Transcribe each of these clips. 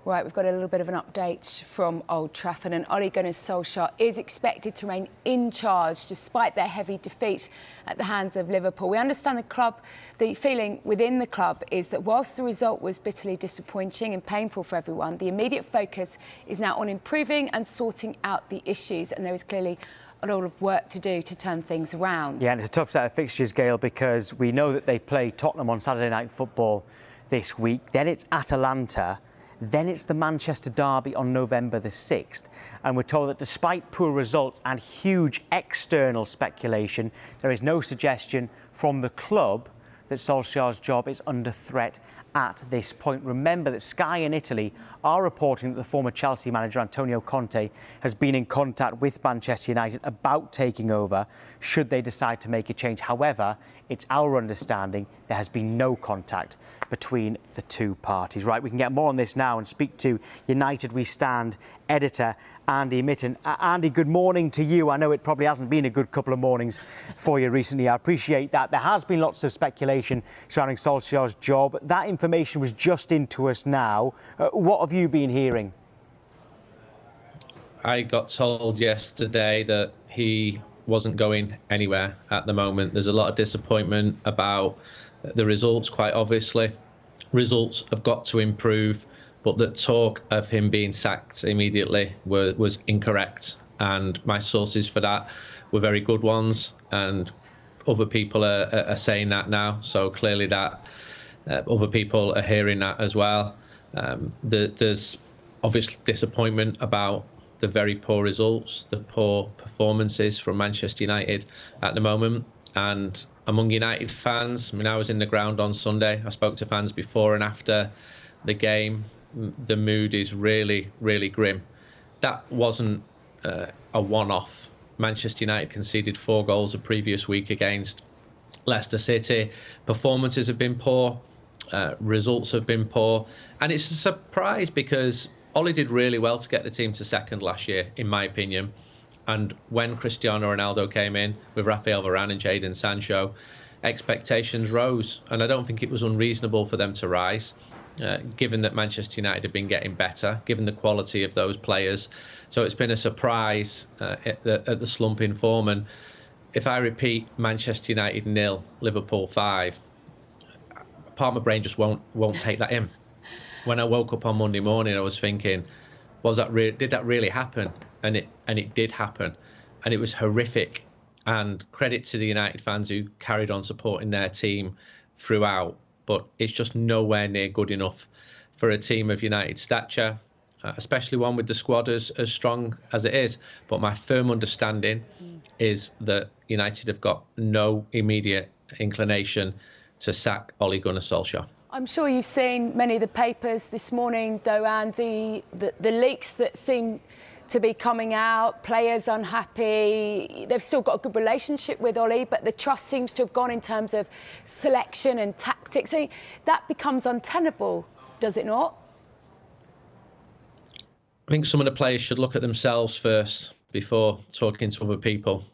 Right, we've got a little bit of an update from Old Trafford, and Ole Gunnar Solskjaer is expected to remain in charge despite their heavy defeat at the hands of Liverpool. We understand the feeling within the club is that whilst the result was bitterly disappointing and painful for everyone, the immediate focus is now on improving and sorting out the issues, and there is clearly a lot of work to do to turn things around. Yeah, and it's a tough set of fixtures, Gail, because we know that they play Tottenham on Saturday Night Football this week, then it's Atalanta, then it's the Manchester derby on November the 6th. And we're told that despite poor results and huge external speculation, there is no suggestion from the club that Solskjaer's job is under threat at this point. Remember that Sky in Italy are reporting that the former Chelsea manager Antonio Conte has been in contact with Manchester United about taking over should they decide to make a change. However, it's our understanding there has been no contact between the two parties. Right, we can get more on this now and speak to United We Stand editor Andy Mitten. Andy, good morning to you. I know it probably hasn't been a good couple of mornings for you recently. I appreciate that. There has been lots of speculation surrounding Solskjaer's job. That information was just into us now. What have you been hearing? I got told yesterday that he wasn't going anywhere at the moment. There's a lot of disappointment about the results, quite obviously. Results have got to improve, but the talk of him being sacked immediately was incorrect. And my sources for that were very good ones. And other people are saying that now. So clearly that other people are hearing that as well. There's obviously disappointment about the very poor results, the poor performances from Manchester United at the moment. And among United fans, I mean, I was in the ground on Sunday. I spoke to fans before and after the game. The mood is really, really grim. That wasn't a one-off. Manchester United conceded 4 goals the previous week against Leicester City. Performances have been poor. Results have been poor. And it's a surprise because Ole did really well to get the team to second last year, in my opinion. And when Cristiano Ronaldo came in with Rafael Varane and Jadon Sancho, expectations rose. And I don't think it was unreasonable for them to rise, given that Manchester United have been getting better, given the quality of those players. So it's been a surprise at the slump in form. And if I repeat Manchester United 0, Liverpool 5, part of my brain just won't take that in. When I woke up on Monday morning, I was thinking, did that really happen? And it did happen, and it was horrific. And credit to the United fans who carried on supporting their team throughout, but it's just nowhere near good enough for a team of United stature, especially one with the squad as strong as it is. But my firm understanding is that United have got no immediate inclination to sack Ole Gunnar Solskjaer. I'm sure you've seen many of the papers this morning, though, Andy, the leaks that seem to be coming out, players unhappy. They've still got a good relationship with Ole, but the trust seems to have gone in terms of selection and tactics. So that becomes untenable, does it not? I think some of the players should look at themselves first before talking to other people.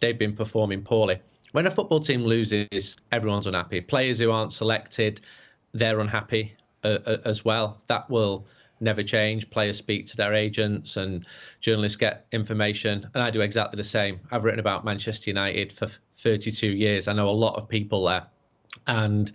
They've been performing poorly. When a football team loses, everyone's unhappy. Players who aren't selected, they're unhappy as well. That will never change. Players speak to their agents and journalists get information, and I do exactly the same. I've written about Manchester United for 32 years. I know a lot of people there, and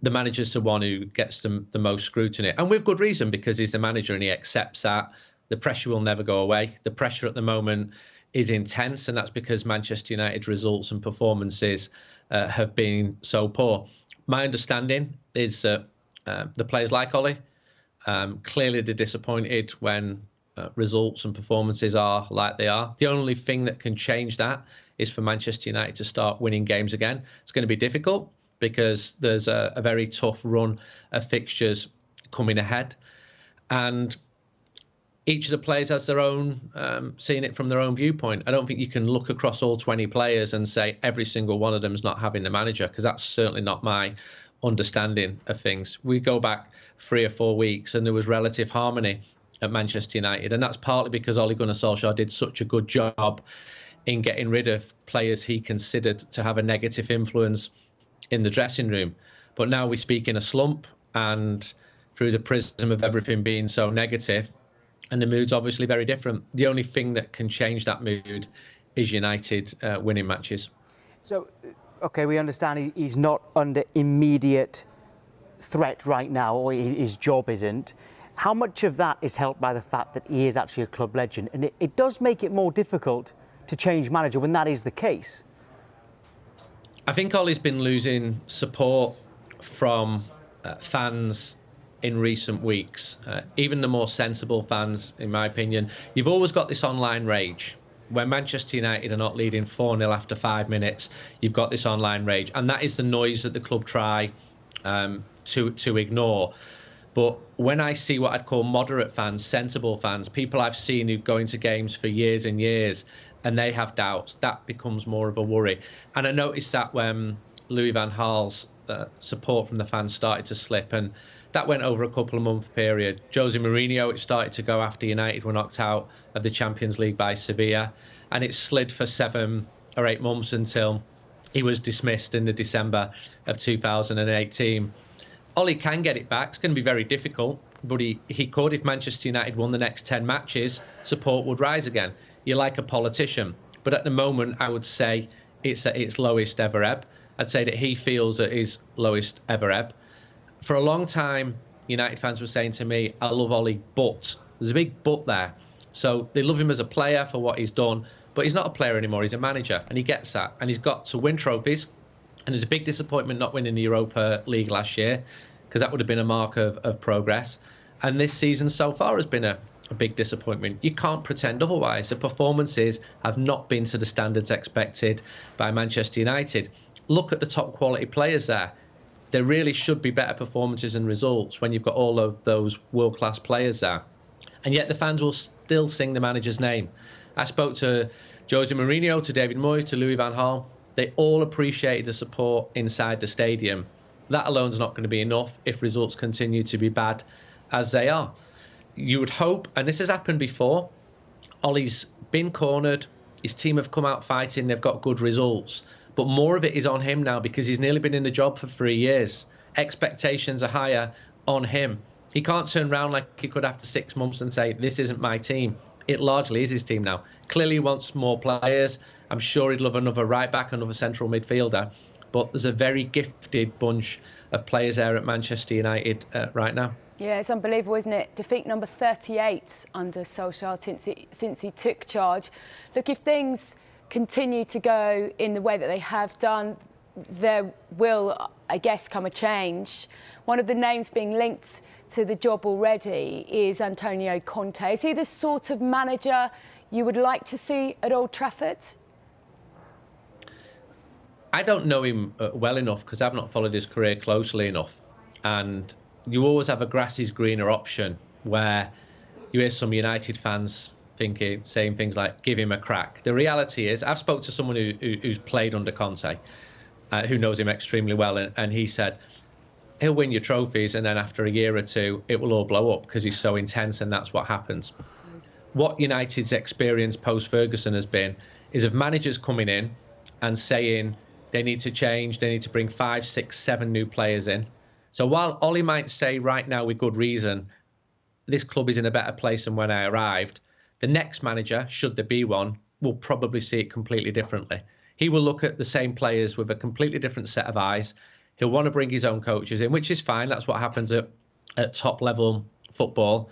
the manager's the one who gets the most scrutiny, and with good reason, because he's the manager and he accepts that. The pressure will never go away. The pressure at the moment is intense, and that's because Manchester United's results and performances have been so poor. My understanding is that the players like Ole. Clearly, they're disappointed when results and performances are like they are. The only thing that can change that is for Manchester United to start winning games again. It's going to be difficult because there's a very tough run of fixtures coming ahead. And each of the players has their own, seeing it from their own viewpoint. I don't think you can look across all 20 players and say every single one of them is not having the manager, because that's certainly not my understanding of things. We go back 3 or 4 weeks and there was relative harmony at Manchester United, and that's partly because Ole Gunnar Solskjaer did such a good job in getting rid of players he considered to have a negative influence in the dressing room. But now we speak in a slump, and through the prism of everything being so negative, and the mood's obviously very different. The only thing that can change that mood is United winning matches. So, OK, we understand he's not under immediate threat right now, or his job isn't. How much of that is helped by the fact that he is actually a club legend? And it does make it more difficult to change manager when that is the case. I think Ole's been losing support from fans in recent weeks, even the more sensible fans, in my opinion. You've always got this online rage. When Manchester United are not leading 4-0 after 5 minutes, you've got this online rage. And that is the noise that the club try to ignore. But when I see what I'd call moderate fans, sensible fans, people I've seen who go into games for years and years, and they have doubts, that becomes more of a worry. And I noticed that when Louis van Gaal's support from the fans started to slip, and that went over a couple of month period. Jose Mourinho, it started to go after United were knocked out of the Champions League by Sevilla, and it slid for 7 or 8 months until he was dismissed in the December of 2018. Ole can get it back. It's going to be very difficult, but he could. If Manchester United won the next 10 matches, support would rise again. You're like a politician. But at the moment, I would say it's at its lowest ever ebb. I'd say that he feels at his lowest ever ebb. For a long time, United fans were saying to me, I love Ole, but there's a big but there. So they love him as a player for what he's done, but he's not a player anymore. He's a manager, and he gets that. And he's got to win trophies. And it's a big disappointment not winning the Europa League last year, because that would have been a mark of progress. And this season so far has been a big disappointment. You can't pretend otherwise. The performances have not been to the standards expected by Manchester United. Look at the top quality players there. There really should be better performances and results when you've got all of those world-class players there. And yet the fans will still sing the manager's name. I spoke to Jose Mourinho, to David Moyes, to Louis van Gaal. They all appreciated the support inside the stadium. That alone is not going to be enough if results continue to be bad as they are. You would hope, and this has happened before, Ole's been cornered, his team have come out fighting, they've got good results. But more of it is on him now because he's nearly been in the job for 3 years. Expectations are higher on him. He can't turn around like he could after 6 months and say, this isn't my team. It largely is his team now. Clearly he wants more players. I'm sure he'd love another right back, another central midfielder. But there's a very gifted bunch of players there at Manchester United right now. Yeah, it's unbelievable, isn't it? Defeat number 38 under Solskjaer since he took charge. Look, if things continue to go in the way that they have done, there will, I guess, come a change. One of the names being linked to the job already is Antonio Conte. Is he the sort of manager you would like to see at Old Trafford? I don't know him well enough because I've not followed his career closely enough. And you always have a grass is greener option where you hear some United fans saying things like, give him a crack. The reality is, I've spoke to someone who's played under Conte, who knows him extremely well, and he said, he'll win your trophies, and then after a year or two, it will all blow up because he's so intense, and that's what happens. What United's experience post-Ferguson has been is of managers coming in and saying they need to change, they need to bring 5, 6, 7 new players in. So while Ole might say right now with good reason, this club is in a better place than when I arrived, the next manager, should there be one, will probably see it completely differently. He will look at the same players with a completely different set of eyes. He'll want to bring his own coaches in, which is fine. That's what happens at top level football.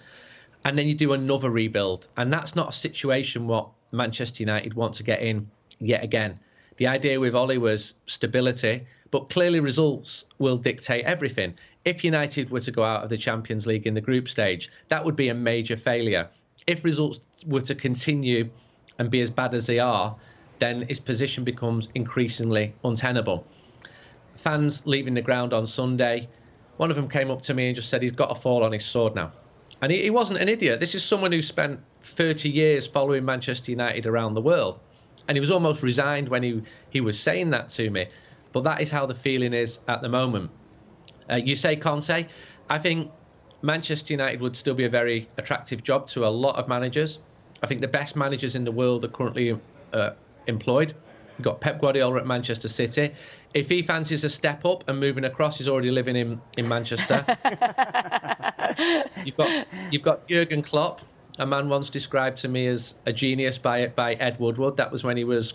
And then you do another rebuild. And that's not a situation what Manchester United want to get in yet again. The idea with Ole was stability, but clearly results will dictate everything. If United were to go out of the Champions League in the group stage, that would be a major failure. If results were to continue and be as bad as they are, then his position becomes increasingly untenable. Fans leaving the ground on Sunday, one of them came up to me and just said he's got to fall on his sword now. And he wasn't an idiot. This is someone who spent 30 years following Manchester United around the world. And he was almost resigned when he was saying that to me. But that is how the feeling is at the moment. You say Conte. I think Manchester United would still be a very attractive job to a lot of managers. I think the best managers in the world are currently employed You've got Pep Guardiola at Manchester City. If he fancies a step up and moving across, he's already living in Manchester. You've got Jurgen Klopp, a man once described to me as a genius by Ed Woodward. That was when he was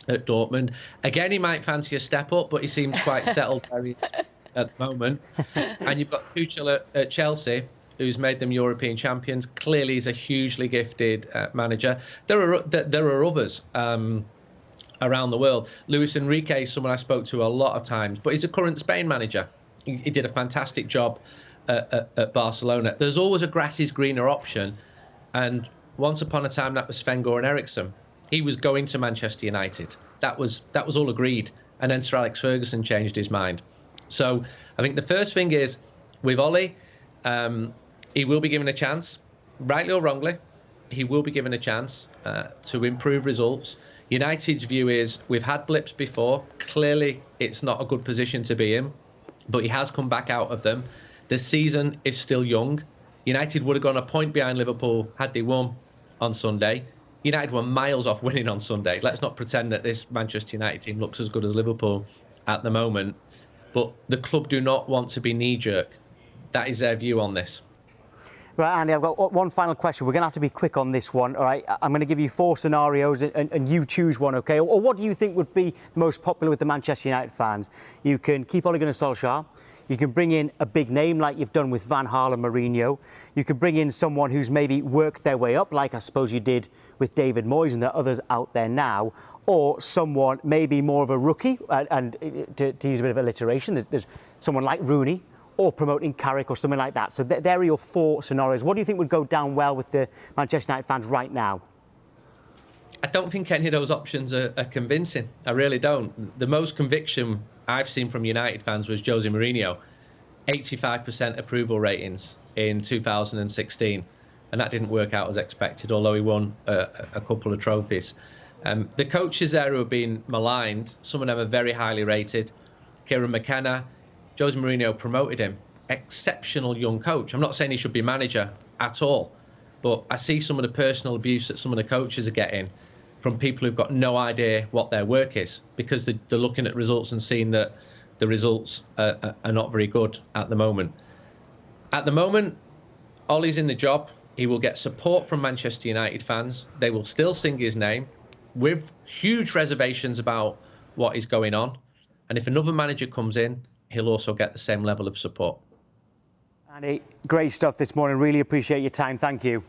at Dortmund. Again, he might fancy a step up, but he seems quite settled where he is at the moment. And you've got Tuchel at Chelsea, who's made them European champions. Clearly, he's a hugely gifted manager. There are others around the world. Luis Enrique is someone I spoke to a lot of times, but he's a current Spain manager. He did a fantastic job at Barcelona. There's always a grass is greener option, and once upon a time that was Sven-Göran Eriksson. He was going to Manchester United. That was all agreed, and then Sir Alex Ferguson changed his mind. So I think the first thing is with Ole, he will be given a chance, rightly or wrongly. He will be given a chance to improve results. United's view is we've had blips before. Clearly, it's not a good position to be in, but he has come back out of them. The season is still young. United would have gone a point behind Liverpool had they won on Sunday. United were miles off winning on Sunday. Let's not pretend that this Manchester United team looks as good as Liverpool at the moment. But the club do not want to be knee-jerk. That is their view on this. Right, Andy, I've got one final question. We're going to have to be quick on this one, all right? I'm going to give you 4 scenarios and you choose one, OK? Or what do you think would be the most popular with the Manchester United fans? You can keep Ole Gunnar Solskjaer. You can bring in a big name like you've done with Van Gaal and Mourinho. You can bring in someone who's maybe worked their way up, like I suppose you did with David Moyes, and there are others out there now. Or someone maybe more of a rookie, and to use a bit of alliteration, there's someone like Rooney, or promoting Carrick or something like that. So there are your 4 scenarios. What do you think would go down well with the Manchester United fans right now? I don't think any of those options are convincing. I really don't. The most conviction I've seen from United fans was Jose Mourinho. 85% approval ratings in 2016. And that didn't work out as expected, although he won a couple of trophies. The coaches there who have been maligned, some of them are very highly rated. Kieran McKenna, Jose Mourinho promoted him. Exceptional young coach. I'm not saying he should be manager at all, but I see some of the personal abuse that some of the coaches are getting from people who've got no idea what their work is, because they're looking at results and seeing that the results are not very good at the moment. At the moment, Ole's in the job. He will get support from Manchester United fans. They will still sing his name with huge reservations about what is going on. And if another manager comes in, he'll also get the same level of support. Andy, great stuff this morning. Really appreciate your time. Thank you.